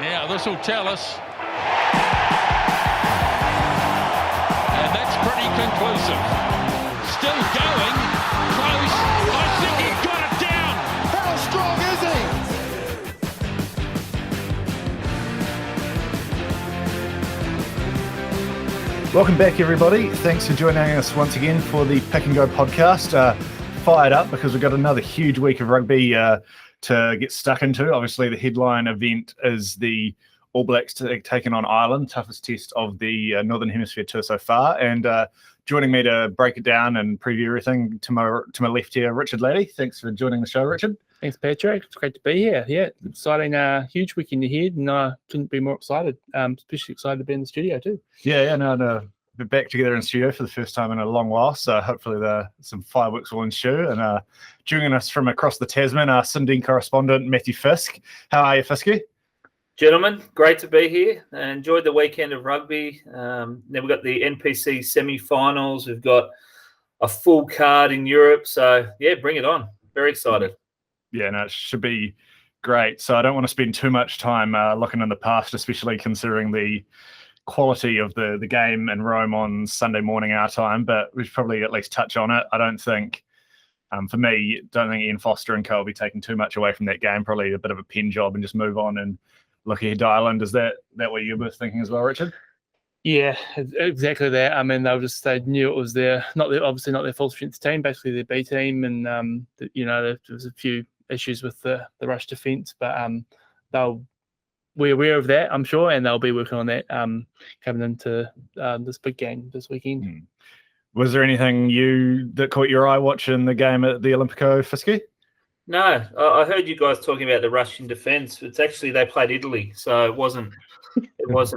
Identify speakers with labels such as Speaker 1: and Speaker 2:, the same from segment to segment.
Speaker 1: Now this will tell us. And that's pretty conclusive. Still going. Close. I think he got it down.
Speaker 2: How strong is he?
Speaker 3: Welcome back, everybody. Thanks for joining us once again for the Pick and Go podcast. Fired up because we've got another huge week of rugby to get stuck into. Obviously, the headline event is the All Blacks taking on Ireland, toughest test of the Northern Hemisphere tour so far. And joining me to break it down and preview everything to my left here, Richard Laddie. Thanks for joining the show, Richard.
Speaker 4: Thanks, Patrick. It's great to be here. Yeah, exciting, huge weekend ahead, and couldn't be more excited. Especially excited to be in the studio too.
Speaker 3: No. We're back together in the studio for the first time in a long while, so hopefully some fireworks will ensue. And joining us from across the Tasman, our Sydney correspondent, Matthew Fisk. How are you, Fisky?
Speaker 5: Gentlemen, great to be here. Enjoyed the weekend of rugby. Then we've got the NPC semi-finals. We've got a full card in Europe. So, yeah, bring it on. Very excited.
Speaker 3: Yeah, no, it should be great. So I don't want to spend too much time looking in the past, especially considering the quality of the game in Rome on Sunday morning our time, but we should probably at least touch on it. I don't think, for me, don't think Ian Foster and co will be taking too much away from that game. Probably a bit of a pen job and just move on and look ahead to Ireland. Is that what you were thinking as well, Richard?
Speaker 4: Yeah, exactly that. I mean, they knew it was obviously not their full strength team, basically their B team, and there was a few issues with the rush defence, but we're aware of that, I'm sure, and they'll be working on that coming into this big game this weekend.
Speaker 3: Was there anything that caught your eye watching the game at the Olympico, Fisky?
Speaker 5: No, I heard you guys talking about the Russian defence. It's actually they played Italy, so it wasn't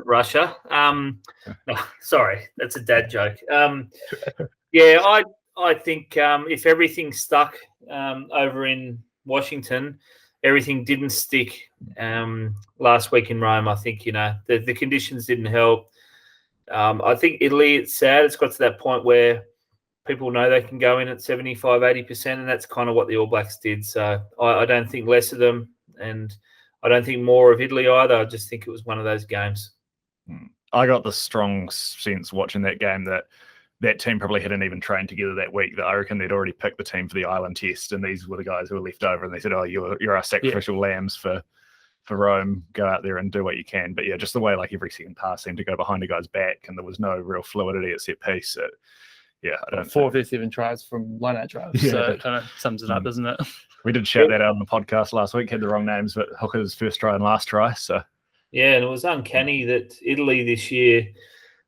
Speaker 5: Russia. No, sorry, that's a dad joke. I think if everything stuck over in Washington, everything didn't stick last week in Rome. I think, the conditions didn't help. I think Italy, it's sad. It's got to that point where people know they can go in at 75, 80%, and that's kind of what the All Blacks did. So I don't think less of them, and I don't think more of Italy either. I just think it was one of those games.
Speaker 3: I got the strong sense watching that game that team probably hadn't even trained together that week, that I reckon they'd already picked the team for the Ireland test, and these were the guys who were left over, and they said, oh, you're our sacrificial lambs for Rome, go out there and do what you can. But yeah, just the way like every second pass seemed to go behind a guy's back, and there was no real fluidity at set piece. I don't
Speaker 4: 4 of their 7 tries from line-out drives, so it kind of sums it up, doesn't it?
Speaker 3: We did shout that out on the podcast last week, had the wrong names, but Hooker's first try and last try. So
Speaker 5: yeah, and it was uncanny that Italy this year,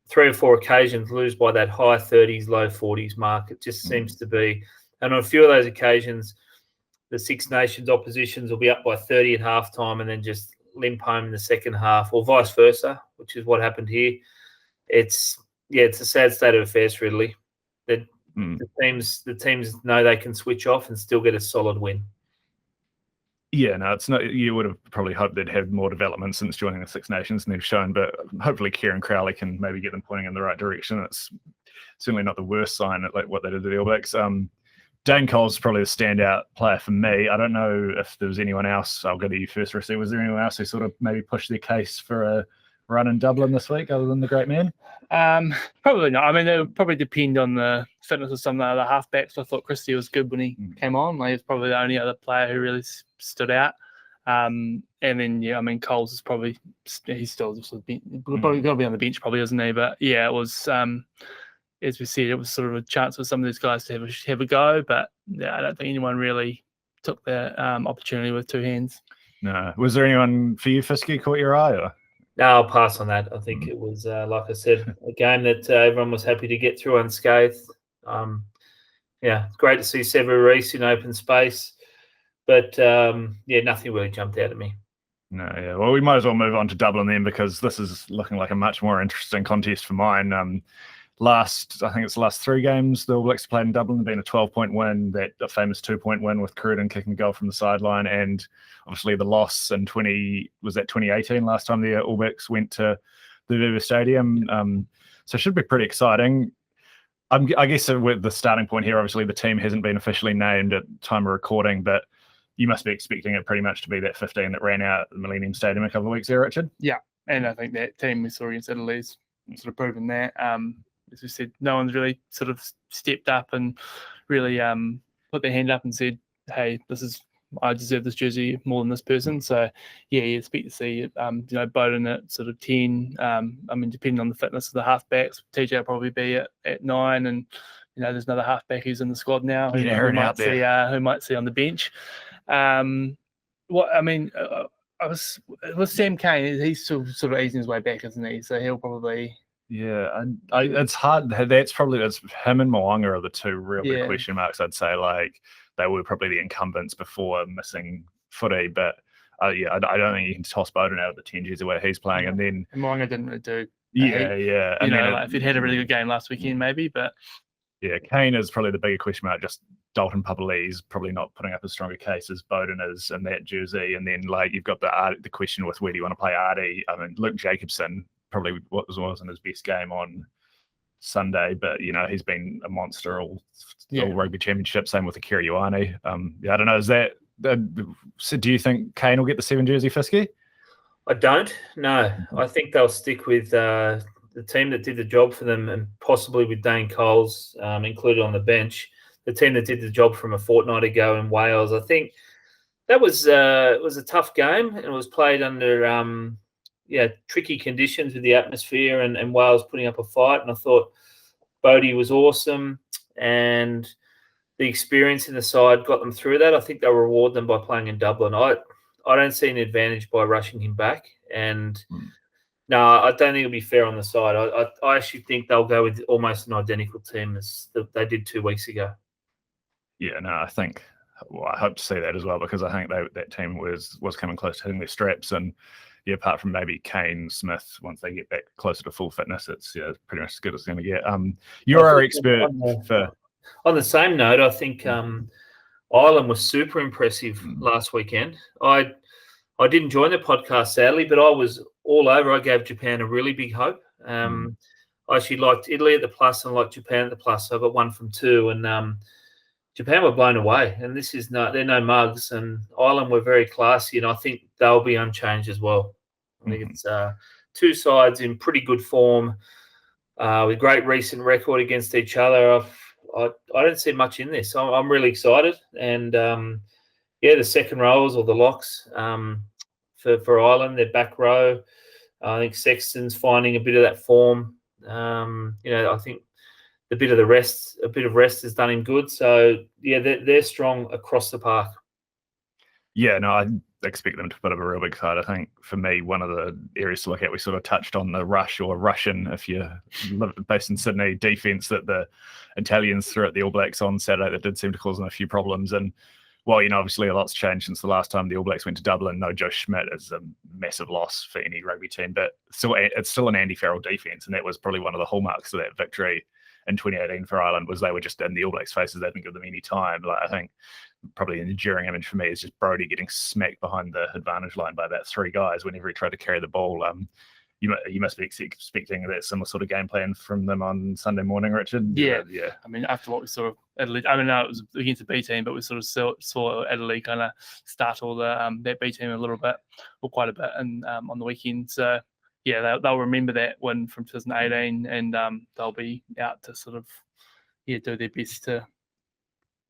Speaker 5: 3 or 4 occasions, lose by that high 30s, low 40s mark. It just seems to be. And on a few of those occasions, the Six Nations oppositions will be up by 30 at halftime and then just limp home in the second half, or vice versa, which is what happened here. It's a sad state of affairs for Italy. The teams know they can switch off and still get a solid win.
Speaker 3: Yeah, no, it's not. You would have probably hoped they'd have more development since joining the Six Nations, and they've shown. But hopefully, Kieran Crowley can maybe get them pointing in the right direction. It's certainly not the worst sign at what they did to the All Blacks. Dane Cole's probably the standout player for me. I don't know if there was anyone else. I'll go to you first, Rusty. Was there anyone else who sort of maybe pushed their case for a run in Dublin this week, other than the great man?
Speaker 4: Probably not. I mean, it would probably depend on the fitness of some of the other halfbacks. I thought Christie was good when he came on. He was probably the only other player who really stood out. And then, Coles is probably he's still just probably got to be on the bench, probably, isn't he? But yeah, it was as we said, it was sort of a chance for some of these guys to have a go. But yeah, I don't think anyone really took that opportunity with 2 hands.
Speaker 3: No. Was there anyone for you, Fisky, caught your eye? Or?
Speaker 5: No, I'll pass on that. I think it was, like I said, a game that everyone was happy to get through unscathed. It's great to see Sevu Reece in open space. But, nothing really jumped out at me.
Speaker 3: No, yeah. Well, we might as well move on to Dublin then, because this is looking like a much more interesting contest for mine. I think it's the last 3 games the All Blacks played in Dublin have been a 12-point win, a famous 2-point win with Cruden kicking a goal from the sideline, and obviously the loss in 2018 last time the All Blacks went to the Aviva Stadium. So it should be pretty exciting. I guess with the starting point here, obviously the team hasn't been officially named at time of recording, but you must be expecting it pretty much to be that 15 that ran out at the Millennium Stadium a couple of weeks ago, Richard.
Speaker 4: Yeah, and I think that team we saw against Italy's sort of proven that. As we said, no one's really sort of stepped up and really put their hand up and said, "Hey, I deserve this jersey more than this person." So, yeah, you expect to see Bowden at sort of 10. Depending on the fitness of the halfbacks, TJ will probably be at 9, and there's another halfback who's in the squad now who might see on the bench. With Sam Cane, he's still sort of easing his way back, isn't he? So he'll probably.
Speaker 3: Yeah, it's hard. That's him and Moanga are the two real big question marks. I'd say they were probably the incumbents before missing footy, but I don't think you can toss Bowden out of the 10 years the way he's playing. And then
Speaker 4: Moanga didn't really do.
Speaker 3: Yeah.
Speaker 4: And if he'd had a really good game last weekend, maybe, but.
Speaker 3: Yeah, Kane is probably the bigger question mark. Just Dalton Papali's probably not putting up as strong a case as Bowden is in that jersey. And then you've got the question with where do you want to play Artie? I mean, Luke Jacobson probably wasn't his best game on Sunday, but he's been a monster all rugby championship. Same with Akira Ioane. I don't know. Is that? So do you think Kane will get the 7 jersey, Fisky?
Speaker 5: I don't. No, I think they'll stick with the team that did the job for them, and possibly with Dane Coles included on the bench. The team that did the job from a fortnight ago in Wales. I think that was it was a tough game, and it was played under tricky conditions with the atmosphere and Wales putting up a fight. And I thought Bodie was awesome, and the experience in the side got them through that. I think they'll reward them by playing in Dublin. I don't see an advantage by rushing him back. And no, I don't think it'll be fair on the side. I actually think they'll go with almost an identical team as they did 2 weeks ago.
Speaker 3: Yeah, no, I think. Well, I hope to see that as well, because I think that team was coming close to hitting their straps. And apart from maybe Kane, Smith, once they get back closer to full fitness, it's pretty much as good as it's going to get. You're our expert
Speaker 5: on the same note, I think Ireland was super impressive last weekend. I didn't join the podcast, sadly, but I was all over. I gave Japan a really big hope. I actually liked Italy at the plus and liked Japan at the plus. So I got 1 from 2, and Japan were blown away. And they're no mugs. And Ireland were very classy, and I think they'll be unchanged as well. I think it's two sides in pretty good form, with great recent record against each other. I don't see much in this. I'm really excited. And the second rows or the locks for Ireland, their back row. I think Sexton's finding a bit of that form. I think a bit of rest has done him good. So they're strong across the park.
Speaker 3: Yeah, no, I expect them to put up a real big side. I think for me, one of the areas to look at, we sort of touched on the rush or Russian, if you live based in Sydney, defence that the Italians threw at the All Blacks on Saturday that did seem to cause them a few problems. And obviously a lot's changed since the last time the All Blacks went to Dublin. No, Joe Schmidt is a massive loss for any rugby team, but it's still an Andy Farrell defence, and that was probably one of the hallmarks of that victory in 2018 for Ireland, was they were just in the All Blacks' faces. They didn't give them any time. I think probably an enduring image for me is just Brodie getting smacked behind the advantage line by about 3 guys whenever he tried to carry the ball. You must be expecting that similar sort of game plan from them on Sunday morning, Richard.
Speaker 4: Yeah. I mean, after what we saw of Italy, I mean, it was against a B team, but we sort of saw Italy kind of startle that B team a little bit, or quite a bit, and on the weekend. So they'll remember that win from 2018, and they'll be out to sort of do their best to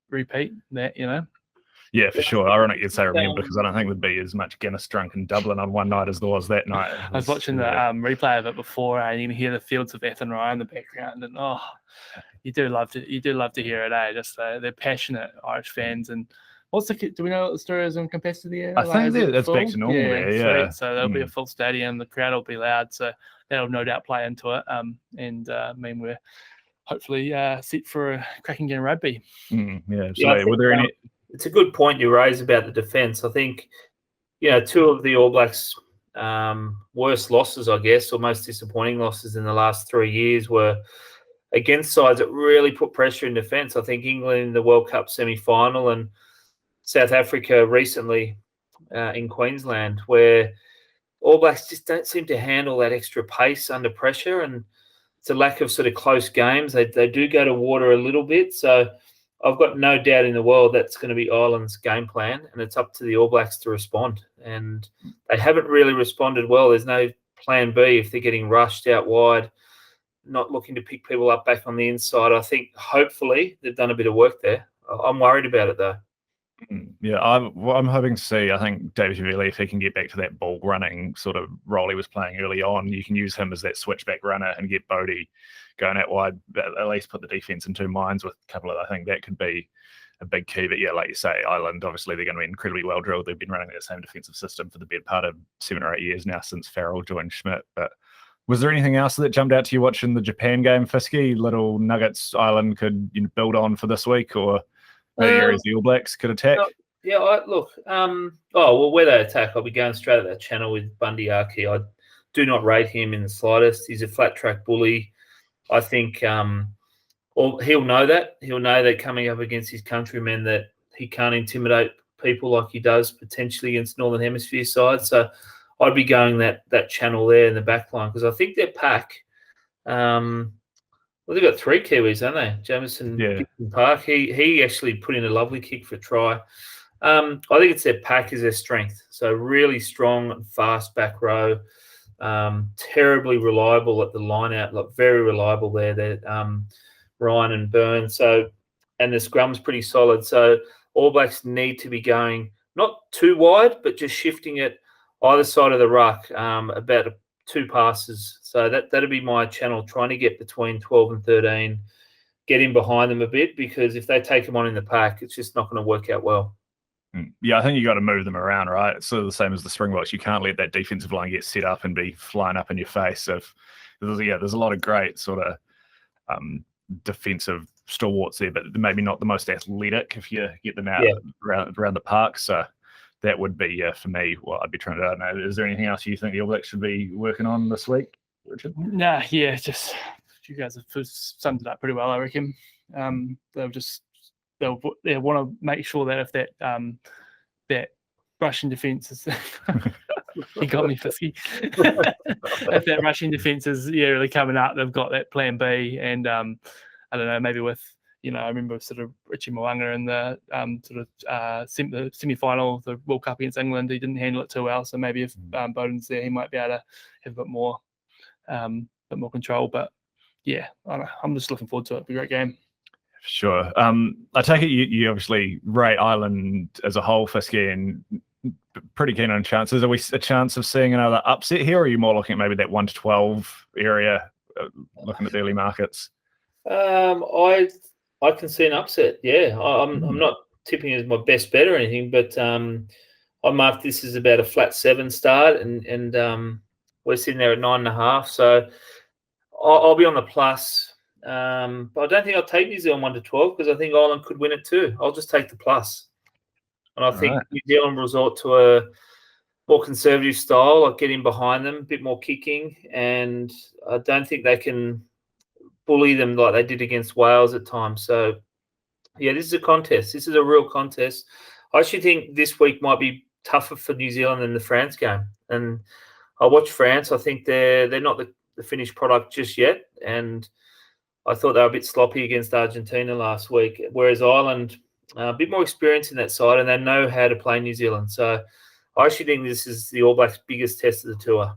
Speaker 4: repeat that.
Speaker 3: Yeah, for sure. Ironic you'd say remember, because I don't think there'd be as much Guinness drunk in Dublin on one night as there was that night.
Speaker 4: I was watching the replay of it before, and you can hear the fields of Athenry in the background, and you do love to hear it, Just they're passionate Irish fans. And do we know what the story is in capacity?
Speaker 3: I think it's back to normal there, yeah.
Speaker 4: So there'll be a full stadium, the crowd will be loud, so that'll no doubt play into it. We're hopefully set for a cracking game of rugby.
Speaker 3: Were there any?
Speaker 5: It's a good point you raise about the defence. I think, 2 of the All Blacks' worst losses, I guess, or most disappointing losses in the last 3 years were against sides that really put pressure in defence. I think England in the World Cup semi-final and South Africa recently in Queensland, where All Blacks just don't seem to handle that extra pace under pressure, and it's a lack of sort of close games. They do go to water a little bit, so I've got no doubt in the world that's going to be Ireland's game plan, and it's up to the All Blacks to respond. And they haven't really responded well. There's no plan B if they're getting rushed out wide, not looking to pick people up back on the inside. I think hopefully they've done a bit of work there. I'm worried about it though.
Speaker 3: Yeah, I'm hoping to see. I think David Villiers, if he can get back to that ball running sort of role he was playing early on, you can use him as that switchback runner and get Bodie going out wide, but at least put the defense in two minds with a couple of. I think that could be a big key. But yeah, like you say, Ireland, obviously they're going to be incredibly well drilled. They've been running that same defensive system for the better part of 7 or 8 years now since Farrell joined Schmidt. But was there anything else that jumped out to you watching the Japan game, Fisky? Little nuggets Ireland could build on for this week, or maybe areas the All Blacks could attack?
Speaker 5: Yeah, where they attack, I'll be going straight at that channel with Bundy Aki. I do not rate him in the slightest. He's a flat track bully. I think he'll know that. He'll know that coming up against his countrymen that he can't intimidate people like he does potentially against Northern Hemisphere side. So I'd be going that channel there in the back line because I think their pack they've got 3 Kiwis, haven't they? Jamison Gibson Park. He actually put in a lovely kick for a try. I think it's their pack is their strength. So really strong and fast back row. Terribly reliable at the line out, like very reliable there. They're Ryan and Burns. And the scrum's pretty solid. So All Blacks need to be going not too wide, but just shifting it either side of the ruck about 2 passes. So that'd be my channel, trying to get between 12 and 13, get in behind them a bit, because if they take them on in the pack, it's just not going to work out well.
Speaker 3: Yeah, I think you got to move them around, right? It's sort of the same as the Springboks. You can't let that defensive line get set up and be flying up in your face. There's a lot of great sort of defensive stalwarts there, but maybe not the most athletic if you get them out around the park. So that would be, for me, what I'd be trying to do. I don't know. Is there anything else you think the All Blacks should be working on this week, Richard?
Speaker 4: Nah, yeah, just you guys have summed it up pretty well, I reckon. They'll want to make sure that if that Russian defence is he got me, Fisky. If that Russian defence is really coming up, they've got that plan B, and I don't know, maybe with I remember sort of Richie Mo'unga in the the semi-final of the World Cup against England. He didn't handle it too well, so maybe if Bowden's there, he might be able to have a bit more control. But yeah, I don't know, I'm just looking forward to it. It'll be a great game.
Speaker 3: Sure. I take it you obviously rate Ireland as a whole, Fisky, and pretty keen on chances. Are we a chance of seeing another upset here, or are you more looking at maybe that 1 to 12 area, looking at the early markets?
Speaker 5: I can see an upset. Yeah, I'm not tipping as my best bet or anything, but I marked this as about a flat 7 start, and we're sitting there at 9.5. So I'll be on the plus. But I don't think I'll take New Zealand 1 to 12 because I think Ireland could win it too. I'll just take the plus. And I think New Zealand will resort to a more conservative style, like getting behind them, a bit more kicking. And I don't think they can bully them like they did against Wales at times. So, yeah, this is a contest. This is a real contest. I actually think this week might be tougher for New Zealand than the France game. And I watch France. I think they're not the finished product just yet. And I thought they were a bit sloppy against Argentina last week, whereas Ireland, a bit more experience in that side, and they know how to play New Zealand. So I actually think this is the All Blacks' biggest test of the tour.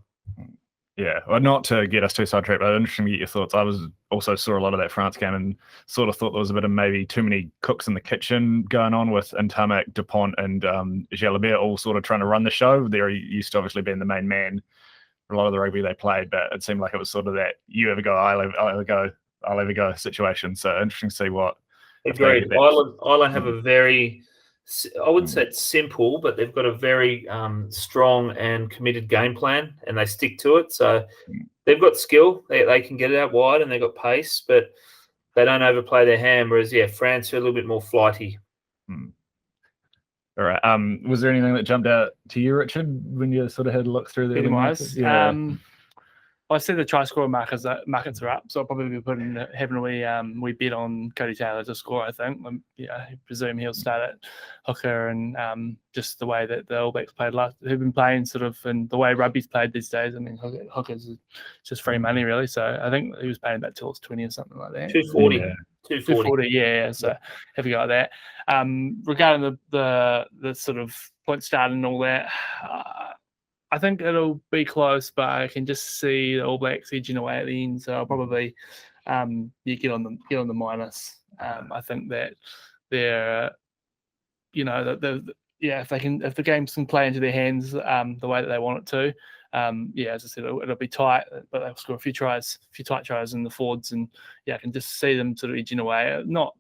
Speaker 3: Yeah, well, not to get us too sidetracked, but interesting to get your thoughts. I also saw a lot of that France game and sort of thought there was a bit of maybe too many cooks in the kitchen going on with Ntamak, Dupont, and Jalabert all sort of trying to run the show. They're used to obviously being the main man for a lot of the rugby they played, but it seemed like it was sort of that you ever go, I'll ever go situation. So interesting to see what.
Speaker 5: Agreed. Ireland have a very, I wouldn't say it's simple, but they've got a very strong and committed game plan, and they stick to it. So they've got skill. They can get it out wide, and they've got pace, but they don't overplay their hand. Whereas, France are a little bit more flighty.
Speaker 3: All right. Was there anything that jumped out to you, Richard, when you sort of had a look through the
Speaker 4: wise? I see the try scorer markets are up, so I'll probably be having a wee bet on Cody Taylor to score. I think, I presume he'll start at hooker, and just the way that the All Blacks played who've been playing sort of, and the way rugby's played these days. I mean, hooker's just free money really. So I think he was paying about $2.20 or something like that.
Speaker 5: 240.
Speaker 3: Yeah.
Speaker 5: 240.
Speaker 4: Yeah. So have a go at that. Regarding the sort of point start and all that. I think it'll be close, but I can just see the All Blacks edging away at the end. So I'll probably get on the minus. I think that they're, if the games can play into their hands the way that they want it to, as I said, it'll be tight, but they'll score a few tight tries in the forwards, and I can just see them sort of edging away. Not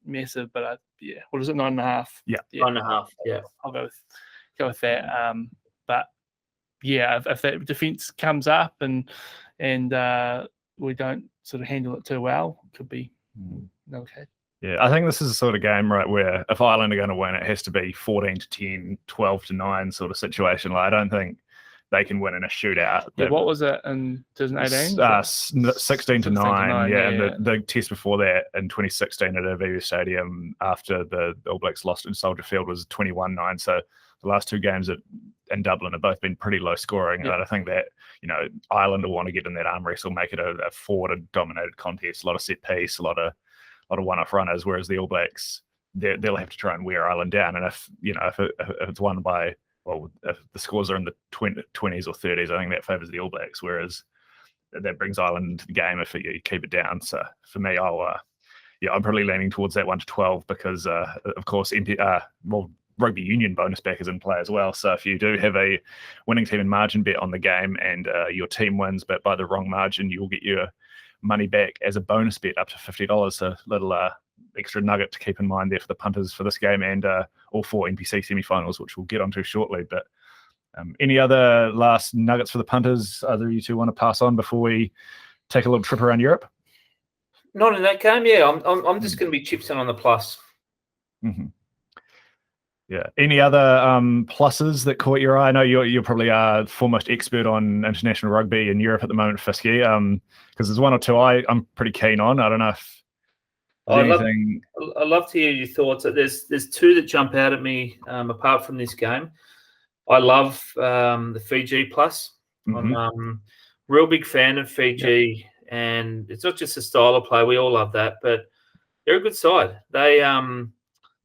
Speaker 4: massive, but what is it, 9.5?
Speaker 5: Yeah, 9.5. Yeah,
Speaker 4: I'll go with that. But if that defence comes up and we don't sort of handle it too well, it could be okay.
Speaker 3: Yeah, I think this is a sort of game, right, where if Ireland are going to win, it has to be 14-10, 12-9 sort of situation. Like, I don't think they can win in a shootout.
Speaker 4: Yeah, what was it in 2018?
Speaker 3: 16-9, yeah. And the test before that in 2016 at Aviva Stadium after the All Blacks lost in Soldier Field was 21-9. So the last two games in Dublin have both been pretty low scoring. And I think that, Ireland will want to get in that arm wrestle, make it a forward-dominated contest, a lot of set piece, a lot of one-off runners, whereas the All Blacks, they'll have to try and wear Ireland down. And if it's won by, if the scores are in the 20s or 30s, I think that favours the All Blacks, whereas that brings Ireland into the game if you keep it down. So for me, I'm probably leaning towards that 1-12 because, of course, rugby union bonus back is in play as well. So if you do have a winning team and margin bet on the game and your team wins, but by the wrong margin, you'll get your money back as a bonus bet up to $50. So a little extra nugget to keep in mind there for the punters for this game and all 4 NPC semi-finals, which we'll get onto shortly. But any other last nuggets for the punters either of you two want to pass on before we take a little trip around Europe?
Speaker 5: Not in that game. Yeah, I'm just going to be chips in on the plus.
Speaker 3: Mm-hmm. Yeah. Any other pluses that caught your eye? I know you're probably foremost expert on international rugby in Europe at the moment, Fisky. Because there's one or two I'm pretty keen on. I don't know if anything.
Speaker 5: I'd love to hear your thoughts. There's two that jump out at me apart from this game. I love the Fiji plus.
Speaker 3: Mm-hmm.
Speaker 5: I'm real big fan of Fiji, and it's not just a style of play. We all love that, but they're a good side.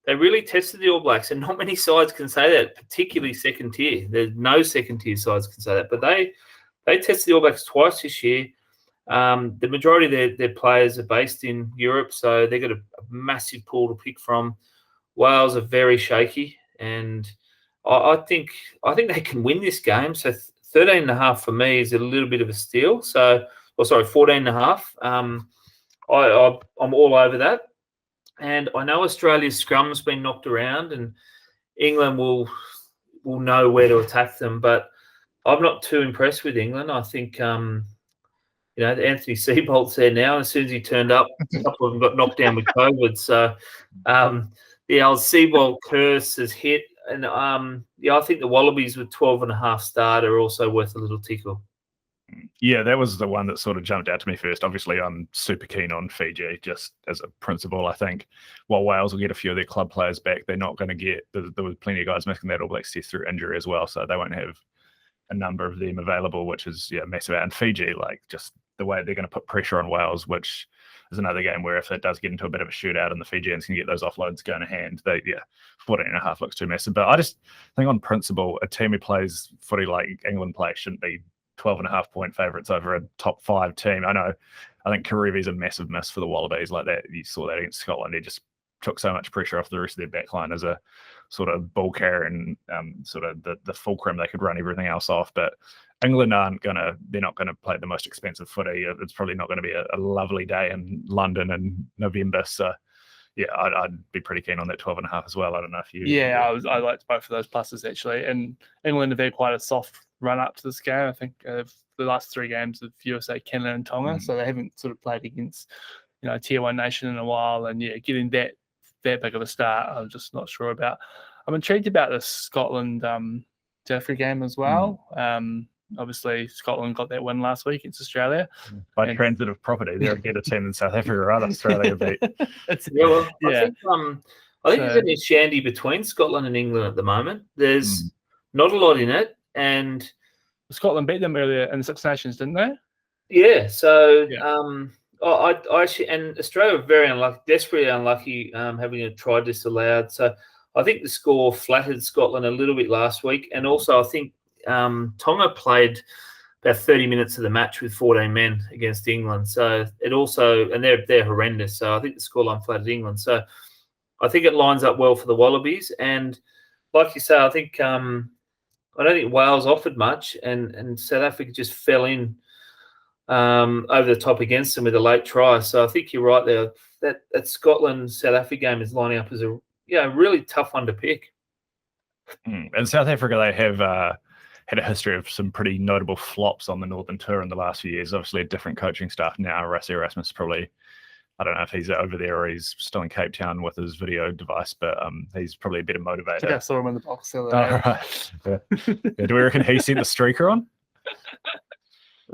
Speaker 5: They really tested the All Blacks, and not many sides can say that, particularly second tier. There's no second tier sides can say that, but they tested the All Blacks twice this year. The majority of their players are based in Europe, so they've got a massive pool to pick from. Wales are very shaky, and I think they can win this game. So 13.5 for me is a little bit of a steal. 14.5. I'm all over that. And I know Australia's scrum's been knocked around, and England will know where to attack them. But I'm not too impressed with England. I think Anthony Seibolt's there now. As soon as he turned up, a couple of them got knocked down with COVID. So the old Seibolt curse has hit, and I think the Wallabies with 12.5 start are also worth a little tickle.
Speaker 3: Yeah, that was the one that sort of jumped out to me first. Obviously, I'm super keen on Fiji just as a principle. I think while Wales will get a few of their club players back, they're not going to get. There was plenty of guys missing that All Blacks test through injury as well, so they won't have a number of them available, which is massive. And Fiji, like just the way they're going to put pressure on Wales, which is another game where if it does get into a bit of a shootout and the Fijians can get those offloads going to hand, 14.5 looks too massive. But I just think on principle, a team who plays footy like England play shouldn't be 12.5 point favourites over a top 5 team. I think Karevi's a massive miss for the Wallabies like that. You saw that against Scotland. He just took so much pressure off the rest of their backline as a sort of ball carrier and sort of the fulcrum. They could run everything else off. But England they're not going to play the most expensive footy. It's probably not going to be a lovely day in London in November. So I'd be pretty keen on that 12.5 as well. I don't know if you.
Speaker 4: Yeah, I liked both of those pluses actually. And England have had quite a soft run up to this game. I think the last 3 games of USA, Canada, and Tonga, so they haven't sort of played against tier 1 nation in a while. And getting that big of a start, I'm just not sure about. I'm intrigued about the Scotland South Africa game as well. obviously Scotland got that win last week against Australia.
Speaker 3: By
Speaker 4: And-
Speaker 3: transitive property, they're a better team than South Africa, right? Australia beat.
Speaker 5: Yeah, well,
Speaker 4: Yeah.
Speaker 5: I think
Speaker 4: So-
Speaker 5: there's a shandy between Scotland and England at the moment. There's not a lot in it, and
Speaker 4: Scotland beat them earlier in the Six Nations, didn't they?
Speaker 5: yeah. So
Speaker 4: Yeah.
Speaker 5: I actually, and Australia were very unlucky, desperately unlucky, having a try disallowed. So I think the score flattered Scotland a little bit last week, and also I think Tonga played about 30 minutes of the match with 14 men against England. So it also, and they're horrendous. So I think the scoreline flattered England. So I think it lines up well for the Wallabies. And like you say, I think I don't think Wales offered much, and South Africa just fell in over the top against them with a late try. So I think you're right there. That Scotland South Africa game is lining up as a really tough one to pick.
Speaker 3: And South Africa, they have had a history of some pretty notable flops on the Northern Tour in the last few years. Obviously, a different coaching staff now. Rassie Erasmus probably, I don't know if he's over there or he's still in Cape Town with his video device, but he's probably a better motivator.
Speaker 4: I think I saw him in the box the other day.
Speaker 3: Right. Yeah. Do we reckon he sent the streaker on?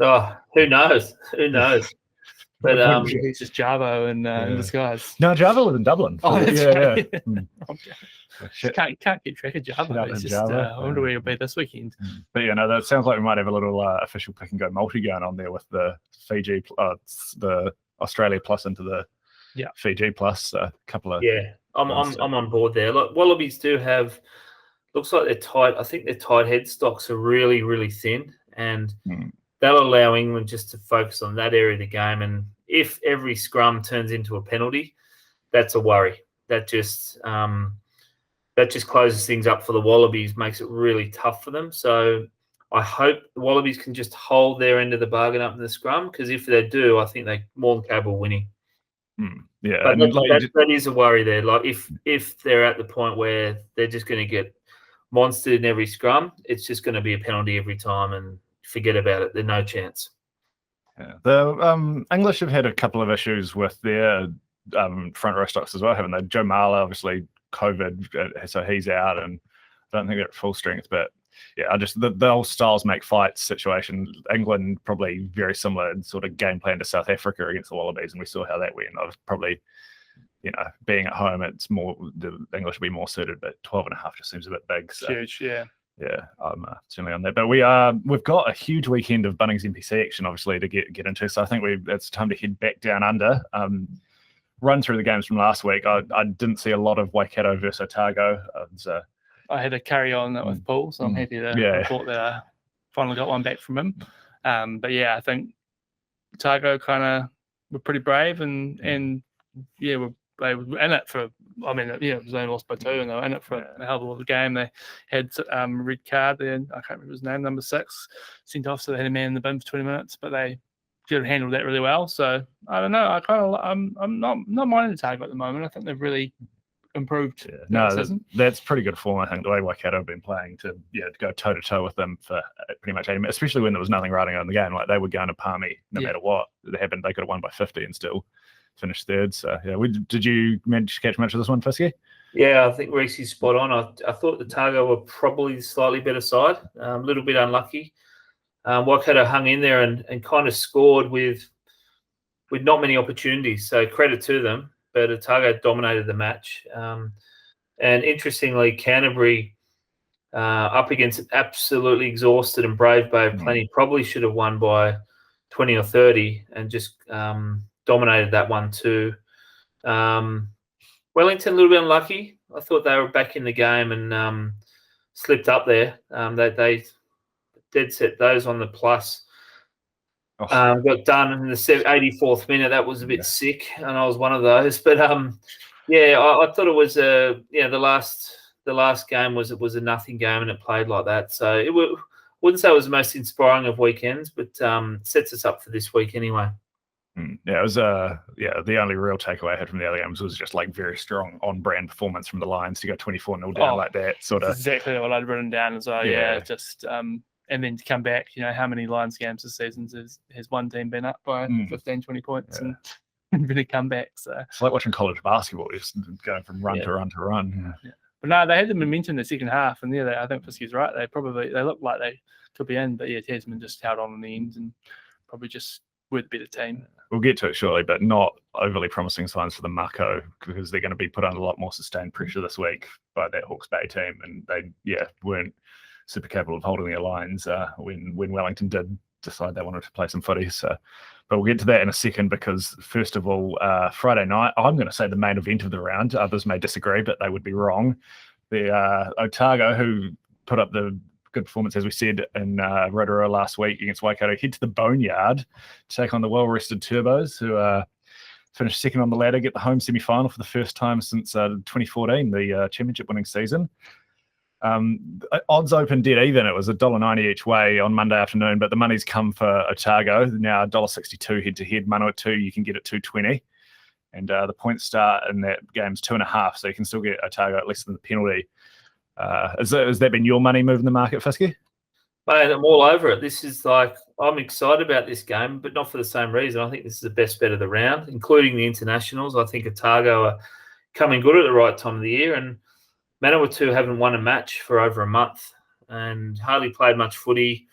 Speaker 5: Oh, who knows? Who knows? But
Speaker 4: He's just Jarvo in disguise.
Speaker 3: No, Java was in Dublin.
Speaker 4: Oh, that's right.
Speaker 3: Yeah.
Speaker 4: Okay.
Speaker 3: Shit.
Speaker 4: Can't keep track of Jarvo. It's just,
Speaker 3: Java.
Speaker 4: I wonder where he'll be this weekend.
Speaker 3: But yeah, no, that sounds like we might have a little official pick and go multi going on there with the Fiji, the Australia plus into the Fiji plus. A couple of
Speaker 5: I'm on board there. Look, Wallabies do have. Looks like they're tight. I think their tight headstocks are really, really thin, and that'll allow England just to focus on that area of the game. And if every scrum turns into a penalty, that's a worry. That just closes things up for the Wallabies, makes it really tough for them. So I hope the Wallabies can just hold their end of the bargain up in the scrum, because if they do, I think they're more than capable of winning.
Speaker 3: Yeah,
Speaker 5: but
Speaker 3: and
Speaker 5: that is a worry there. Like if they're at the point where they're just going to get monstered in every scrum, it's just going to be a penalty every time, and forget about it. There's no chance.
Speaker 3: Yeah. The English have had a couple of issues with their front row stocks as well, haven't they? Joe Marler, obviously COVID, so he's out, and I don't think they're at full strength. But yeah, the whole styles make fights situation. England probably very similar in sort of game plan to South Africa against the Wallabies, and we saw how that went. I was probably, being at home, it's more the English will be more suited, but 12.5 just seems a bit big. So.
Speaker 4: Huge, yeah.
Speaker 3: Yeah, I'm certainly on that. But we've got a huge weekend of Bunnings NPC action, obviously, to get into. So I think it's time to head back down under. Run through the games from last week. I didn't see a lot of Waikato versus Otago.
Speaker 4: I had to carry on that with Paul, so I'm happy to report that I finally got one back from him. But yeah, I think Otago kind of were pretty brave, and they were in it for. I mean, it was only lost by 2, and they were in it for a hell of a lot of the game. They had a red card there. I can't remember his name, number 6, sent off, so they had a man in the bin for 20 minutes, but they could have handled that really well. So I don't know. I'm not minding Otago at the moment. I think they've really improved.
Speaker 3: Yeah. No, that's pretty good form. I think the way Waikato have been playing to go toe to toe with them for pretty much 80 minutes, especially when there was nothing riding on the game. Like they were going to Palmy no matter what happened. They could have won by 50 and still finished third. So yeah, did you manage to catch much of this one, Fisky?
Speaker 5: Yeah, I think Reese's spot on. I thought the Otago were probably the slightly better side, a little bit unlucky. Waikato hung in there and kind of scored with not many opportunities. So credit to them, but Otago dominated the match. And interestingly, Canterbury up against an absolutely exhausted and brave Bay of Plenty probably should have won by 20 or 30 and just dominated that one too. Wellington a little bit unlucky. I thought they were back in the game and slipped up there. They dead set those on the plus. Got done in the 84th minute. That was a bit sick, and I was one of those. But I thought it was the last game was a nothing game, and it played like that. So wouldn't say it was the most inspiring of weekends, but sets us up for this week anyway.
Speaker 3: Yeah, it was the only real takeaway I had from the other games was just like very strong on-brand performance from the Lions to go 24-0 down like that. Sort of
Speaker 4: exactly what I'd written down as well. Yeah, just and then to come back, how many Lions games this season has one team been up by 15, 20 points and really come back. So
Speaker 3: it's like watching college basketball, just going from run to run to run.
Speaker 4: But no, they had the momentum in the second half, and I think Fisky's right. They look like they could be in, but Tasman just held on in the end and probably just were the better team.
Speaker 3: We'll get to it shortly, but not overly promising signs for the Mako because they're going to be put under a lot more sustained pressure this week by that Hawke's Bay team, and they weren't super capable of holding their lines when Wellington did decide they wanted to play some footy. So, but we'll get to that in a second because first of all, Friday night, I'm going to say the main event of the round. Others may disagree, but they would be wrong. The Otago, who put up the good performance, as we said, in Rotorua last week against Waikato, head to the Boneyard to take on the well-rested Turbos, who finished second on the ladder, get the home semi-final for the first time since 2014, the championship winning season. Odds open dead even. It was $1.90 each way on Monday afternoon, but the money's come for Otago. Now $1.62 head-to-head. Manawatu, you can get at $2.20. And the point start in that game's 2.5, so you can still get Otago at less than the penalty. Has that been your money move in the market, Fisky?
Speaker 5: Mate, I'm all over it. This is I'm excited about this game, but not for the same reason. I think this is the best bet of the round, including the internationals. I think Otago are coming good at the right time of the year, and Manawatu haven't won a match for over a month and hardly played much footy.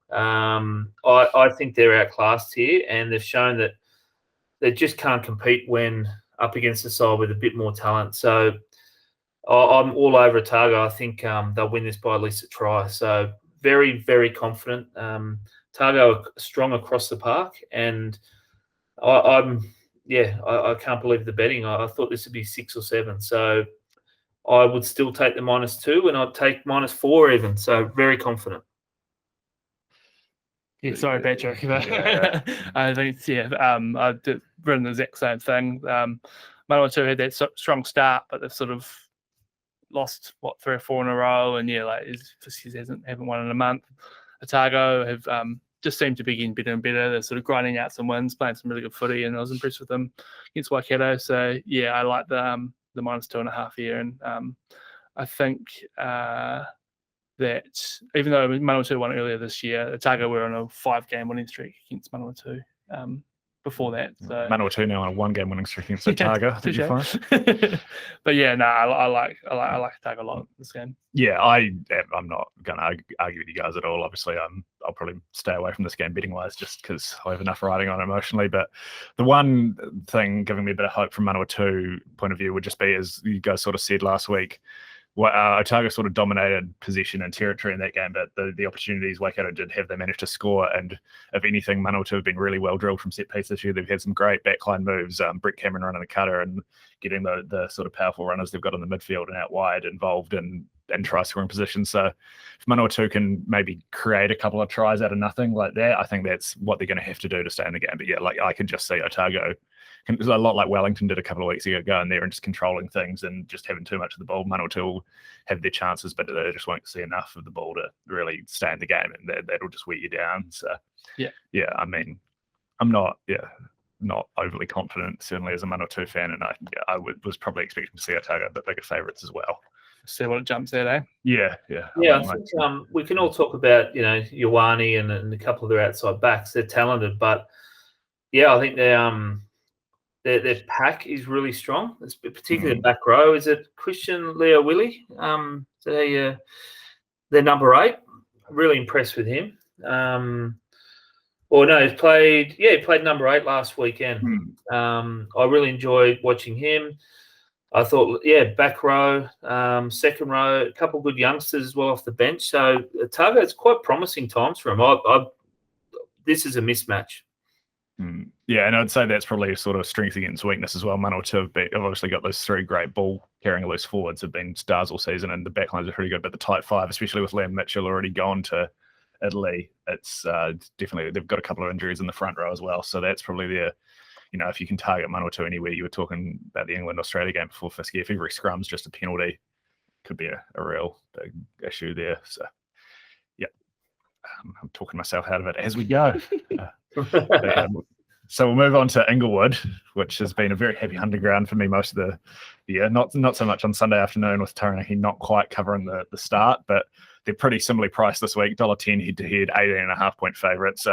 Speaker 5: I think they're outclassed here, and they've shown that they just can't compete when up against a side with a bit more talent. So I'm all over Otago. I think they'll win this by at least a try. So very, very confident. Otago are strong across the park, and I can't believe the betting. I thought this would be 6 or 7. So I would still take the -2, and I'd take -4 even. So very confident.
Speaker 4: Yeah, sorry, Patrick. I think I did written the exact same thing. Manawatu had that strong start, but they've sort of lost 3 or 4 in a row, and Fisky haven't won in a month. Otago have just seemed to be getting better and better. They're sort of grinding out some wins, playing some really good footy, and I was impressed with them against Waikato. So yeah, I like the -2.5 here, and I think that even though Manawatu won earlier this year, Otago were on a 5-game winning streak against Manawatu before that. So
Speaker 3: Manawatu now on a 1-game winning streak against Otago. Did you find?
Speaker 4: But yeah, no, I like Otago a lot this game.
Speaker 3: Yeah, I'm not going to argue with you guys at all. Obviously, I'll probably stay away from this game betting wise, just because I have enough riding on it emotionally. But the one thing giving me a bit of hope from Manawatu point of view would just be, as you guys sort of said last week, Otago sort of dominated possession and territory in that game, but the opportunities Waikato did have, they managed to score. And if anything, Manawatu have been really well drilled from set piece this year. They've had some great backline moves, Brett Cameron running the cutter and getting the sort of powerful runners they've got in the midfield and out wide involved in try scoring positions. So if Manawatu can maybe create a couple of tries out of nothing like that, I think that's what they're going to have to do to stay in the game. But yeah, I could just see Otago, a lot like Wellington did a couple of weeks ago, going there and just controlling things and just having too much of the ball. Manawatu will have their chances, but they just won't see enough of the ball to really stay in the game, and that'll just wear you down. So yeah, I mean, I'm not overly confident, certainly as a Manawatu fan, and I was probably expecting to see Otago a bit bigger favourites as well.
Speaker 4: See what it jumps at, eh?
Speaker 3: Yeah.
Speaker 5: I think we can all talk about Ioane and a couple of their outside backs. They're talented, but yeah, I think their pack is really strong. It's particularly the back row. Is it Christian Leo Willie? They're number 8. Really impressed with him. He played number 8 last weekend. I really enjoyed watching him. I thought, back row, second row, a couple of good youngsters as well off the bench. So Otago, it's quite promising times for him. This is a mismatch.
Speaker 3: Yeah, and I'd say that's probably a sort of strength against weakness as well. Manawatu have obviously got those 3 great ball carrying loose forwards, have been stars all season, and the backlines are pretty good. But the tight 5, especially with Liam Mitchell already gone to Italy, it's definitely, they've got a couple of injuries in the front row as well. So that's probably their, if you can target Manawatu anywhere. You were talking about the England-Australia game before, Fisky. If every scrum's just a penalty, could be a real big issue there. So yeah, I'm talking myself out of it as we go. So we'll move on to Inglewood, which has been a very happy hunting ground for me most of the year. Not so much on Sunday afternoon with Taranaki not quite covering the start, but they're pretty similarly priced this week. $1.10 head-to-head, 18.5 point favourites.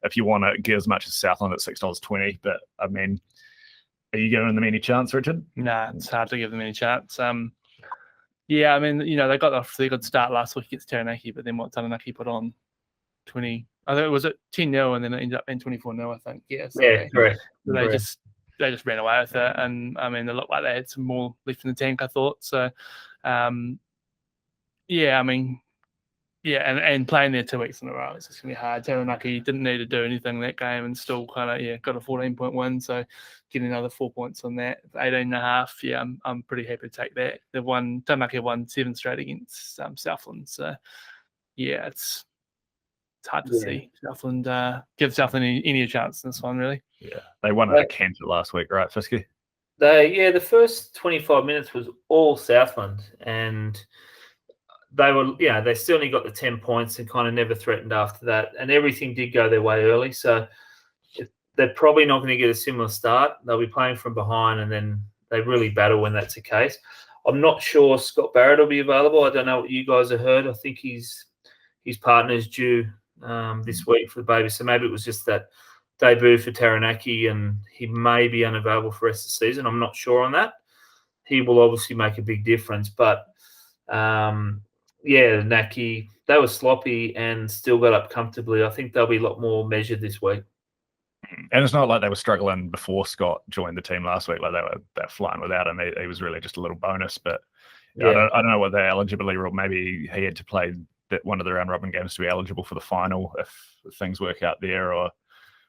Speaker 3: If you want to get as much as Southland at $6.20, but I mean, are you giving them any chance, Richard?
Speaker 4: Nah, it's hard to give them any chance. Yeah, I mean, they got off to a good start last week against Taranaki, but then what Taranaki put on 20, I think it was at 10-0, and then it ended up being 24-0, I think. Yeah, so
Speaker 5: correct.
Speaker 4: they just ran away with it, and I mean, they looked like they had some more left in the tank, I thought. So, yeah, I mean, yeah, and playing there 2 weeks in a row, it's just gonna be hard. Taranaki didn't need to do anything that game, and still kind of got a 14-point win. So getting another 4 points on that, 18.5. Yeah, I'm pretty happy to take that. Taranaki won 7 straight against Southland. So yeah, it's hard to see Southland give Southland any chance in this one, really.
Speaker 3: Yeah, they won at Cantor last week, right, Fisky?
Speaker 5: The first 25 minutes was all Southland, and they were, they still only got the 10 points and kind of never threatened after that. And everything did go their way early. So they're probably not going to get a similar start. They'll be playing from behind, and then they really battle when that's the case. I'm not sure Scott Barrett will be available. I don't know what you guys have heard. I think his partner's due this week for the baby. So maybe it was just that debut for Taranaki, and he may be unavailable for the rest of the season. I'm not sure on that. He will obviously make a big difference, but Naki, they were sloppy and still got up comfortably. I think they'll be a lot more measured this week.
Speaker 3: And it's not like they were struggling before Scott joined the team last week. Like they're flying without him. He was really just a little bonus. But I don't know what their eligibility rule. Maybe he had to play one of the round robin games to be eligible for the final if things work out there, or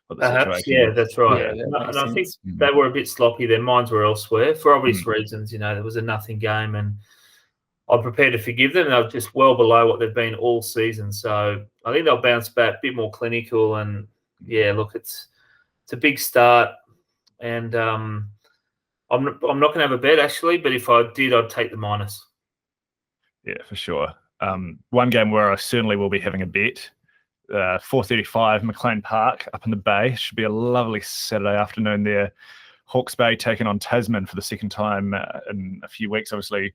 Speaker 3: what the situation is.
Speaker 5: That's right.
Speaker 4: Yeah, that
Speaker 5: and I think they were a bit sloppy. Their minds were elsewhere for obvious reasons. There was a nothing game, and I'm prepared to forgive them. They're just well below what they've been all season. So I think they'll bounce back, a bit more clinical. And, look, it's a big start. And I'm not going to have a bet, actually, but if I did, I'd take the minus.
Speaker 3: Yeah, for sure. One game where I certainly will be having a bet, 4:35 McLean Park up in the Bay. Should be a lovely Saturday afternoon there. Hawke's Bay taking on Tasman for the second time in a few weeks. Obviously,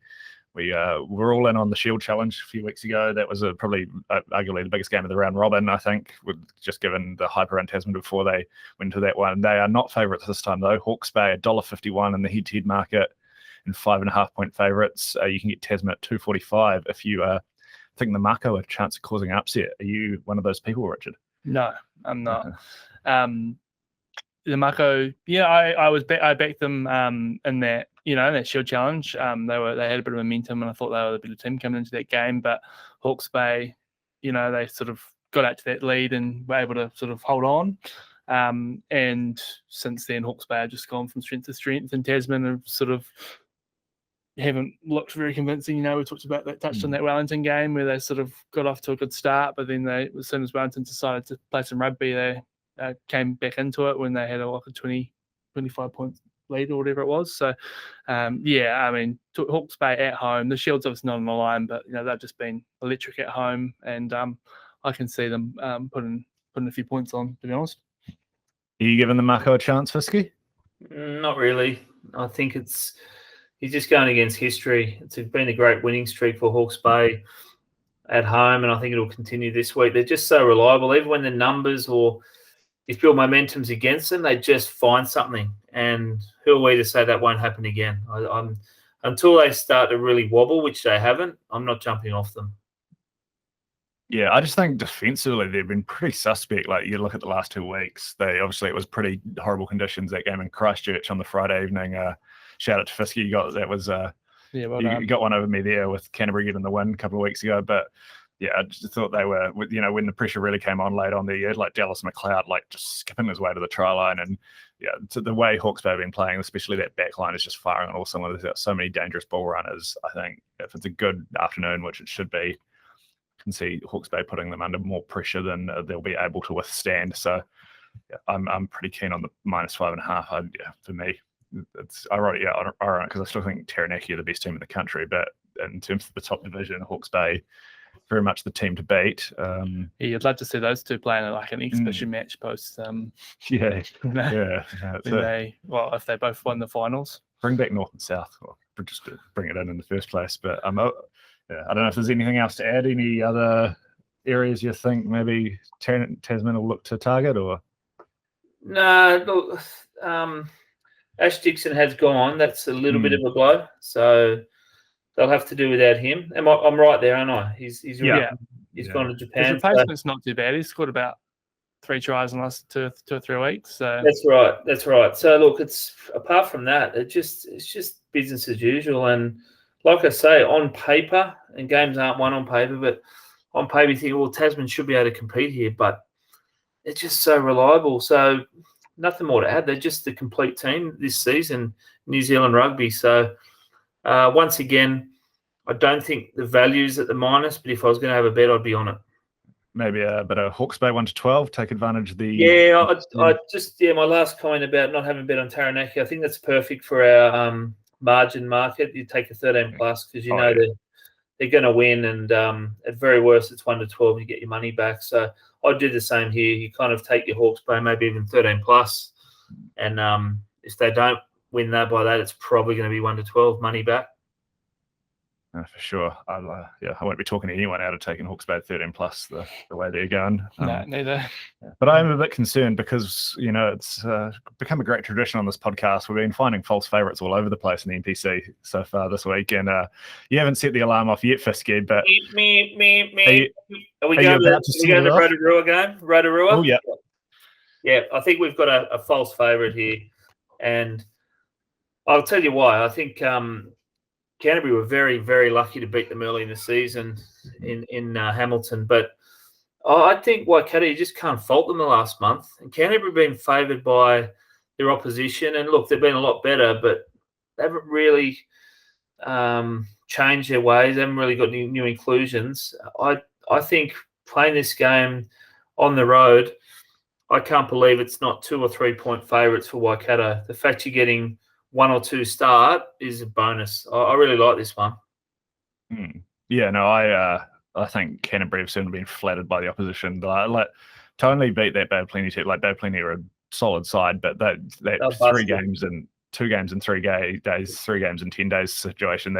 Speaker 3: we were all in on the Shield Challenge a few weeks ago. That was probably arguably the biggest game of the round robin, I think, just given the hype around Tasman before they went to that one. They are not favourites this time, though. Hawke's Bay, $1.51 in the head-to-head market, and 5.5-point favourites. You can get Tasman at $2.45 if you think the Mako have a chance of causing an upset. Are you one of those people, Richard?
Speaker 4: No, I'm not. The Mako, I backed them in that, that Shield Challenge. They had a bit of momentum, and I thought they were the better team coming into that game. But Hawke's Bay, they sort of got out to that lead and were able to sort of hold on. And since then, Hawke's Bay have just gone from strength to strength, and Tasman have sort of haven't looked very convincing. We touched about that, touched on that Wellington game where they sort of got off to a good start, but then as soon as Wellington decided to play some rugby, they came back into it when they had a 25 point lead or whatever it was. So, I mean, Hawke's Bay at home, the Shield's obviously not on the line, but they've just been electric at home, and I can see them putting a few points on, to be honest.
Speaker 3: Are you giving the Mako a chance, Fisky?
Speaker 5: Not really. I think he's just going against history. It's been a great winning streak for Hawke's Bay at home, and I think it'll continue this week. They're just so reliable, even when the numbers or if your momentum's against them, they just find something. And who are we to say that won't happen again? I'm until they start to really wobble, which they haven't, I'm not jumping off them.
Speaker 3: Yeah, I just think defensively they've been pretty suspect. Like you look at the last 2 weeks, it was pretty horrible conditions. That game in Christchurch on the Friday evening. Shout out to Fisky, you got you got one over me there with Canterbury getting the win a couple of weeks ago. But yeah, I just thought they were, when the pressure really came on late on the year, like Dallas McLeod, like just skipping his way to the try line. And to the way Hawke's Bay have been playing, especially that back line is just firing on all cylinders. There's got so many dangerous ball runners. I think if it's a good afternoon, which it should be, I can see Hawke's Bay putting them under more pressure than they'll be able to withstand. So I'm pretty keen on the -5.5. For me, it's ironic because I still think Taranaki are the best team in the country, but in terms of the top division, Hawke's Bay very much the team to beat.
Speaker 4: You'd love to see those two playing like an exhibition match post.
Speaker 3: If
Speaker 4: they both won the finals,
Speaker 3: bring back North and South, just to bring it in the first place. But I don't know if there's anything else to add. Any other areas you think maybe Tasman will look to target, or
Speaker 5: no? Look, Ash Dixon has gone. That's a little bit of a blow. So they'll have to do without him. I'm right there, aren't I? He's
Speaker 4: Yeah.
Speaker 5: gone to
Speaker 4: His
Speaker 5: Japan.
Speaker 4: replacement's not too bad. He's scored about 3 tries in the last 2 or 3 weeks. So
Speaker 5: That's right. So look, it's apart from that, it's just business as usual. And like I say, on paper, and games aren't won on paper, but on paper you think, well, Tasman should be able to compete here, but it's just so reliable. So nothing more to add. They're just the complete team this season, New Zealand rugby. So once again, I don't think the value's at the minus, but if I was going to have a bet, I'd be on it.
Speaker 3: Maybe a bit of Hawke's Bay 1 to 12, take advantage of the.
Speaker 5: Yeah, I just my last comment about not having bet on Taranaki, I think that's perfect for our margin market. You take a 13 plus because you know they're going to win, and at very worst it's 1 to 12 and you get your money back. So I'd do the same here. You kind of take your Hawke's Bay, maybe even 13 plus, and if they don't win that by that, it's probably going to be 1 to 12 money back.
Speaker 3: For sure. I won't be talking to anyone out of taking Hawke's Bay 13 plus the way they're going.
Speaker 4: No, neither.
Speaker 3: But I'm a bit concerned because, it's become a great tradition on this podcast. We've been finding false favourites all over the place in the NPC so far this week. And you haven't set the alarm off yet, Fisky, but...
Speaker 5: Are we going to Rotorua game? Rotorua?
Speaker 3: Oh, yeah.
Speaker 5: Yeah, I think we've got a false favourite here. And I'll tell you why. I think... Canterbury were very, very lucky to beat them early in the season in Hamilton. But I think Waikato, you just can't fault them the last month. And Canterbury have been favoured by their opposition. And look, they've been a lot better, but they haven't really changed their ways. They haven't really got new inclusions. I think playing this game on the road, I can't believe it's not 2 or 3 point favourites for Waikato. The fact you're getting 1 or 2 start is a bonus. I really like this one.
Speaker 3: Yeah, no, I think Canterbury have certainly been flattered by the opposition. To only beat that Bad Plenty team, like Bad Plenty are a solid side, but that 3 games and 2 games in 3 days, 3 games in 10 days situation,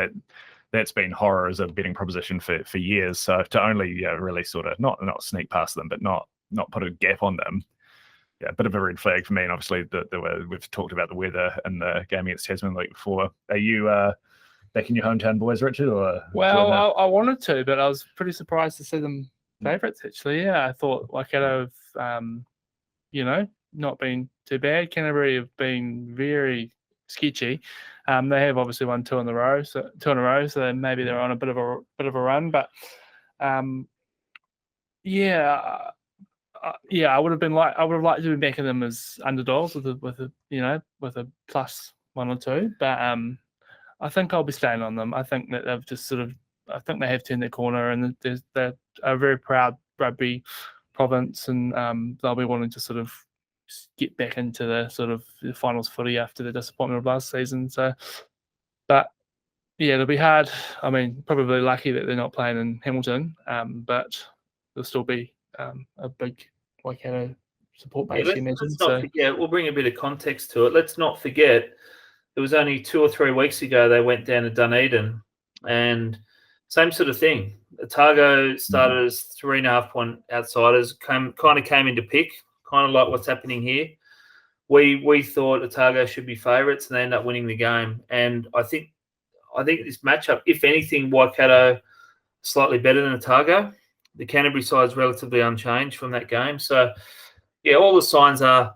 Speaker 3: that's been horror as a betting proposition for years. So to only really sort of not sneak past them, but not put a gap on them. Yeah, a bit of a red flag for me. And obviously, we've talked about the weather and the game against Tasman the week before. Are you back in your hometown boys, Richard? Or
Speaker 4: well, I wanted to, but I was pretty surprised to see them favourites, actually. Yeah, I thought Waikato have, not been too bad. Canterbury have been very sketchy. They have obviously won 2 in a row, so maybe they're on a bit of a run. But I would have liked to be backing them as underdogs with a plus 1 or 2, but I think I'll be staying on them. I think that they've just I think they have turned their corner, and they're a very proud rugby province, and they'll be wanting to sort of get back into the finals footy after the disappointment of last season. So, but yeah, it'll be hard. I mean, probably lucky that they're not playing in Hamilton, but there'll still be a big Waikato support base,
Speaker 5: we'll bring a bit of context to it. Let's not forget, it was only 2 or 3 weeks ago they went down to Dunedin, and same sort of thing. Otago started as 3.5 point outsiders, came into pick, kind of like what's happening here. We thought Otago should be favourites, and they end up winning the game. And I think this matchup, if anything, Waikato slightly better than Otago. The Canterbury side is relatively unchanged from that game. So, yeah, all the signs are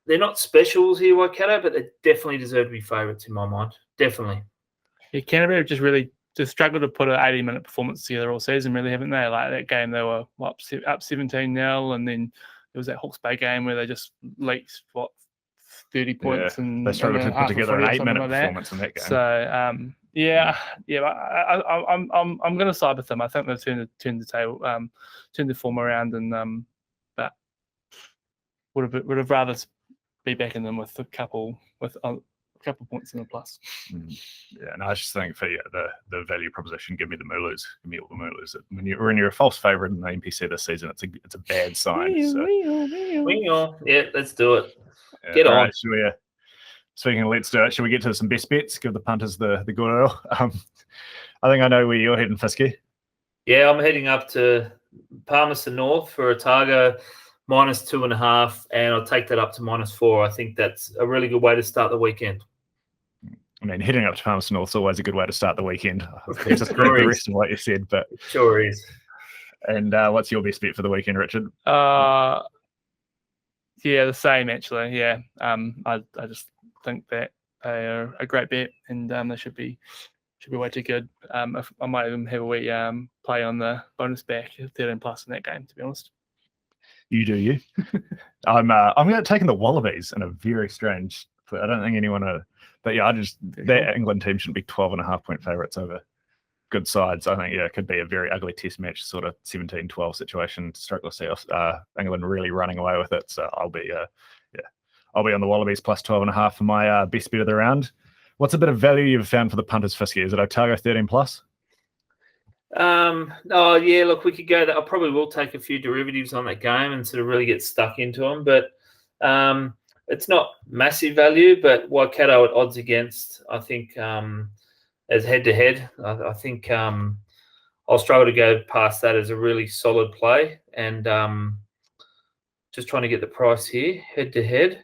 Speaker 5: they're not specials here, Waikato, but they definitely deserve to be favourites in my mind. Definitely.
Speaker 4: Yeah, Canterbury have just struggled to put an 80-minute performance together all season, really, haven't they? Like that game, they were up 17-0, and then there was that Hawke's Bay game where they just leaked 30 points, and
Speaker 3: they struggled to put together an 8-minute performance in that game.
Speaker 4: So I'm going to side with them. I think they've turned the form around, and but would have rather be backing them with a couple points in the plus.
Speaker 3: Yeah, and I just think for the value proposition, give me the Moolus, give me all the Moolus. When you're a false favourite in the NPC this season, it's a bad sign.
Speaker 5: Yeah, let's do it.
Speaker 3: Yeah,
Speaker 5: Get on.
Speaker 3: Right, speaking of let's do it, shall we get to some best bets? Give the punters the good oil. I think I know where you're heading, Fisky.
Speaker 5: Yeah, I'm heading up to Palmerston North for Otago -2.5, and I'll take that up to -4. I think that's a really good way to start the weekend.
Speaker 3: I mean, heading up to Palmerston North is always a good way to start the weekend. I just agree
Speaker 5: Sure
Speaker 3: with the
Speaker 5: is.
Speaker 3: rest of what you said. But
Speaker 5: Sure is.
Speaker 3: and what's your best bet for the weekend, Richard?
Speaker 4: Yeah, the same actually. Yeah, I just think that they are a great bet, and they should be way too good. If, I might even have a wee play on the bonus back 13 plus in that game, to be honest.
Speaker 3: You do you. I'm going to take in the Wallabies in a very strange. I don't think anyone. But yeah, that England team shouldn't be 12.5-point favourites over good sides. I think it could be a very ugly test match, sort of 17-12 situation. Strictly England really running away with it. So I'll be on the Wallabies plus 12.5 for my best bet of the round. What's a bit of value you've found for the punters, Fisky? Is it Otago 13 plus?
Speaker 5: Oh yeah, look, we could go that. I probably will take a few derivatives on that game and sort of really get stuck into them, but it's not massive value. But Waikato at odds against, I think, as head-to-head, I think I'll struggle to go past that as a really solid play. And just trying to get the price here, head-to-head.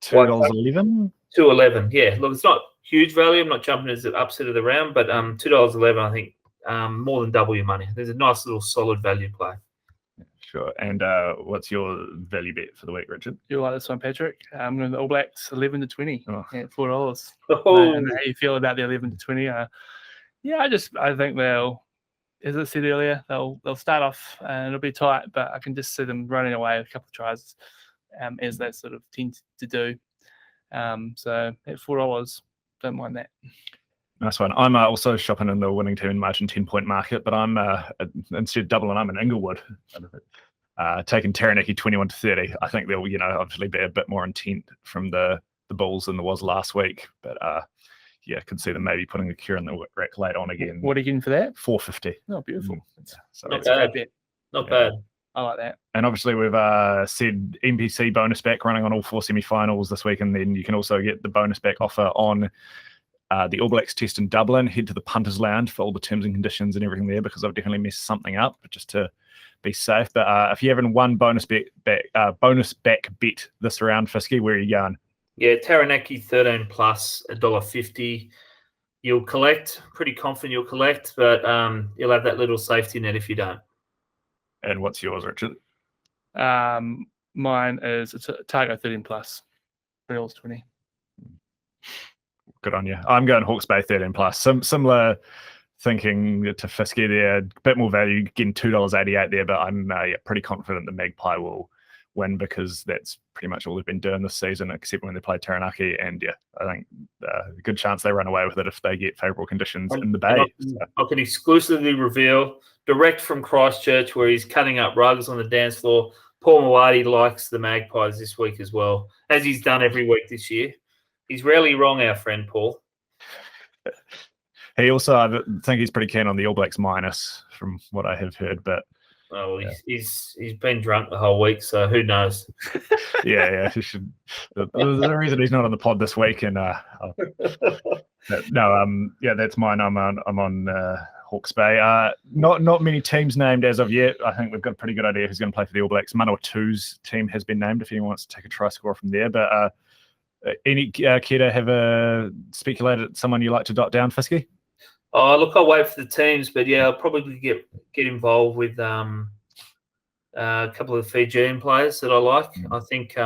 Speaker 3: $2.11?
Speaker 5: $2.11, yeah. Look, it's not huge value. I'm not jumping as the upset of the round, but $2.11, I think, more than double your money. There's a nice little solid value play.
Speaker 3: Sure. And what's your value bet for the week, Richard?
Speaker 4: You like this one, Patrick? I'm going to the All Blacks 11 to 20 at $4.
Speaker 5: Oh.
Speaker 4: And how you feel about the 11 to 20? I think they'll, as I said earlier, they'll start off and it'll be tight, but I can just see them running away with a couple of tries, as they sort of tend to do. So at $4, don't mind that.
Speaker 3: Nice one. I'm also shopping in the winning team in margin 10-point market, but I'm instead of doubling, I'm in Inglewood. Taking Taranaki 21 to 30. I think there'll, obviously be a bit more intent from the Bulls than there was last week, but could see them maybe putting the cure in the rack late on again.
Speaker 4: What are you getting for that?
Speaker 3: $4.50.
Speaker 4: Oh, beautiful.
Speaker 3: So
Speaker 5: Not
Speaker 4: That's a great bet.
Speaker 5: Not bad.
Speaker 4: I like that.
Speaker 3: And obviously we've said NPC bonus back running on all 4 semi-finals this week, and then you can also get the bonus back offer on the All Blacks test in Dublin. Head to the Punters Lounge for all the terms and conditions and everything there, because I've definitely messed something up, but just to be safe. But if you haven't won bonus back bet this round, Fisky, where are you going?
Speaker 5: Yeah, Taranaki 13 plus $1.50. You'll collect. Pretty confident you'll collect, but you'll have that little safety net if you don't.
Speaker 3: And what's yours, Richard?
Speaker 4: Mine is Otago 13 plus $3.20.
Speaker 3: Good on you. I'm going Hawke's Bay 13 plus. Similar thinking to Fisky there. A bit more value, getting $2.88 there, but I'm pretty confident the Magpie will win, because that's pretty much all they've been doing this season, except when they play Taranaki. And I think a good chance they run away with it if they get favourable conditions in the Bay.
Speaker 5: I can exclusively reveal, direct from Christchurch, where he's cutting up rugs on the dance floor, Paul Mawadi likes the Magpies this week as well, as he's done every week this year. He's rarely wrong, our friend Paul.
Speaker 3: He also, I think he's pretty keen on the All Blacks minus, from what I have heard. But
Speaker 5: he's been drunk the whole week, so who knows?
Speaker 3: He should. The reason he's not on the pod this week, and that's mine. I'm on Hawke's Bay. Not many teams named as of yet. I think we've got a pretty good idea who's going to play for the All Blacks. Manawatu's team has been named, if anyone wants to take a try score from there. But any care to have a speculated someone you like to dot down, Fisky?
Speaker 5: Oh, look, I'll wait for the teams, but I'll probably get involved with a couple of Fijian players that I like. I think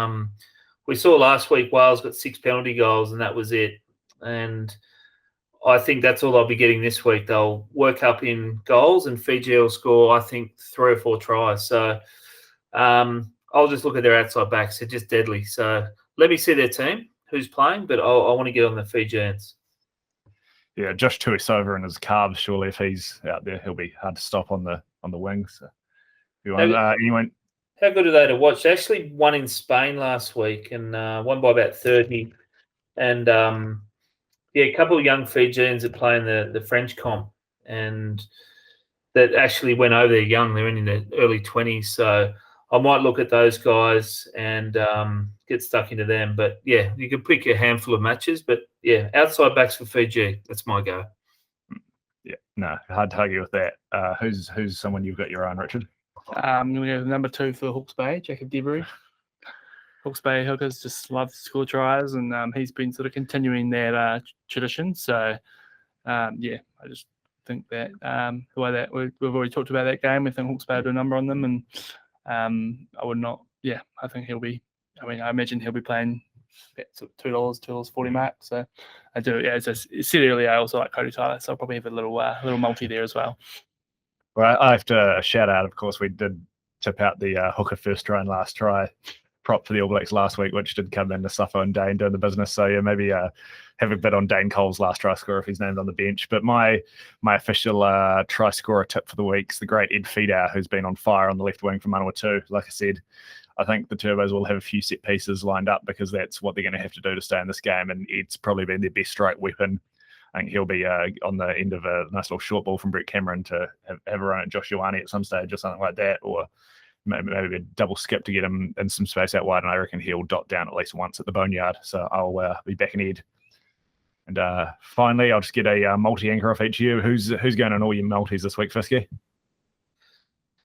Speaker 5: we saw last week Wales got 6 penalty goals, and that was it. And I think that's all I'll be getting this week. They'll work up in goals, and Fiji will score, I think, 3 or 4 tries. So I'll just look at their outside backs. They're just deadly. So let me see their team, who's playing, but I want to get on the Fijians.
Speaker 3: Yeah, Josh Tuisova and his calves. Surely, if he's out there, he'll be hard to stop on the wings. So, anyone?
Speaker 5: How good are they to watch? They actually won in Spain last week and won by about 30. And a couple of young Fijians that play in the French comp, and that actually went over there young. They're in their early 20s, so I might look at those guys and get stuck into them. But you can pick a handful of matches. But outside backs for Fiji, that's my go.
Speaker 3: Yeah, no, hard to argue with that. Who's someone you've got your eye on, Richard?
Speaker 4: I'm going to go number 2 for Hawke's Bay, Jacob Devery. Hawke's Bay Hookers just love to score tries, and he's been sort of continuing that tradition. So, I just think that the way that we've already talked about that game, I think Hawke's Bay will do a number on them, and I would not. Yeah, I think he'll be. I mean, I imagine he'll be playing at sort of $2.40 mark. So I do. Yeah, as I said earlier, I also like Cody Tyler, so I'll probably have a little multi there as well.
Speaker 3: Well, I have to shout out. Of course, we did tip out the hooker first try and last try prop for the All Blacks last week, which did come in to Suffer and Dane doing the business. So yeah, maybe have a bit on Dane Cole's last try scorer if he's named on the bench. But my official try scorer tip for the week is the great Ed Feeder, who's been on fire on the left wing for Manawatu. Like I said, I think the Turbos will have a few set pieces lined up because that's what they're going to have to do to stay in this game. And Ed's probably been their best strike weapon. I think he'll be on the end of a nice little short ball from Brett Cameron to have a run at Josh Ioane at some stage or something like that, or maybe a double skip to get him in some space out wide, and I reckon he'll dot down at least once at the boneyard. So I'll be back in Ed. And finally, I'll just get a multi-anchor off each of you. Who's going on all your multis this week, Fisky?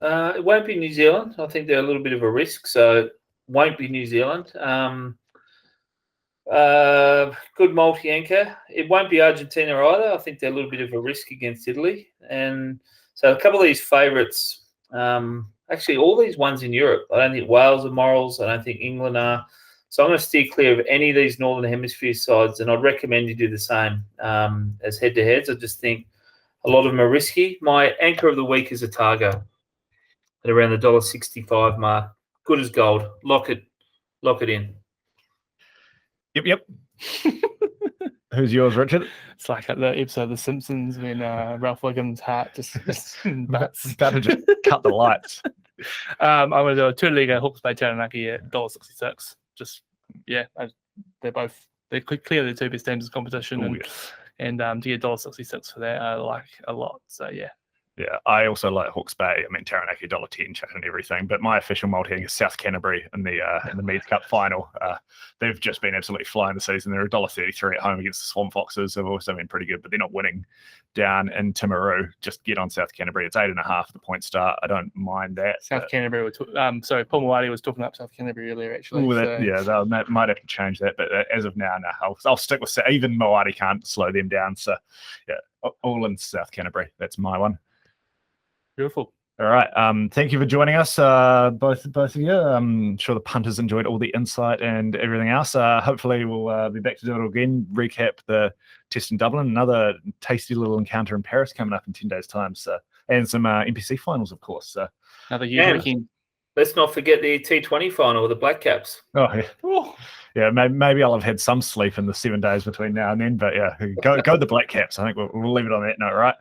Speaker 5: It won't be New Zealand. I think they're a little bit of a risk, so won't be New Zealand. Good multi-anchor. It won't be Argentina either. I think they're a little bit of a risk against Italy. And so a couple of these favourites, actually all these ones in Europe, I don't think Wales are morals. I don't think England are. So I'm going to steer clear of any of these Northern Hemisphere sides, and I'd recommend you do the same as head-to-heads. I just think a lot of them are risky. My anchor of the week is Otago at around the $1.65 mark. Good as gold. Lock it in.
Speaker 3: Yep. Who's yours, Richard?
Speaker 4: It's like at the episode of The Simpsons when Ralph Wiggum's heart just
Speaker 3: About to just cut the lights.
Speaker 4: I'm going to do a two-leaguer Hawke's Bay Taranaki at $1.66. Just they're clearly the two best teams in competition, and to get $1.66 for that, I like a lot. So yeah.
Speaker 3: Yeah, I also like Hawke's Bay. I mean, Taranaki $1.10 chucking and everything. But my official multi is South Canterbury in the Meads Cup final. They've just been absolutely flying the season. They're $1.33 at home against the Swamp Foxes. They've also been pretty good, but they're not winning down in Timaru. Just get on South Canterbury. It's 8.5 the point start. I don't mind that.
Speaker 4: South Canterbury. Sorry, Paul Mawadi was talking up South Canterbury earlier. Actually,
Speaker 3: they might have to change that. But as of now, no, I'll stick with even Mawadi can't slow them down. So yeah, all in South Canterbury. That's my one.
Speaker 4: Beautiful.
Speaker 3: All right. Thank you for joining us, both of you. I'm sure the punters enjoyed all the insight and everything else. Hopefully we'll be back to do it again, recap the test in Dublin, another tasty little encounter in Paris coming up in 10 days' time. So, and some NPC finals, of course. So
Speaker 4: another huge weekend.
Speaker 5: Let's not forget the T20 final with the Black Caps.
Speaker 3: Oh, yeah. Ooh. Yeah, maybe I'll have had some sleep in the 7 days between now and then. But yeah, go the Black Caps. I think we'll leave it on that note, right?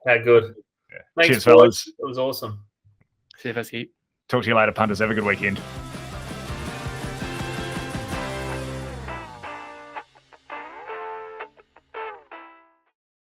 Speaker 5: How good.
Speaker 3: Yeah.
Speaker 5: Thanks,
Speaker 3: cheers, fellas.
Speaker 5: It was awesome.
Speaker 4: See you, Fisky.
Speaker 3: Talk to you later, punters. Have a good weekend.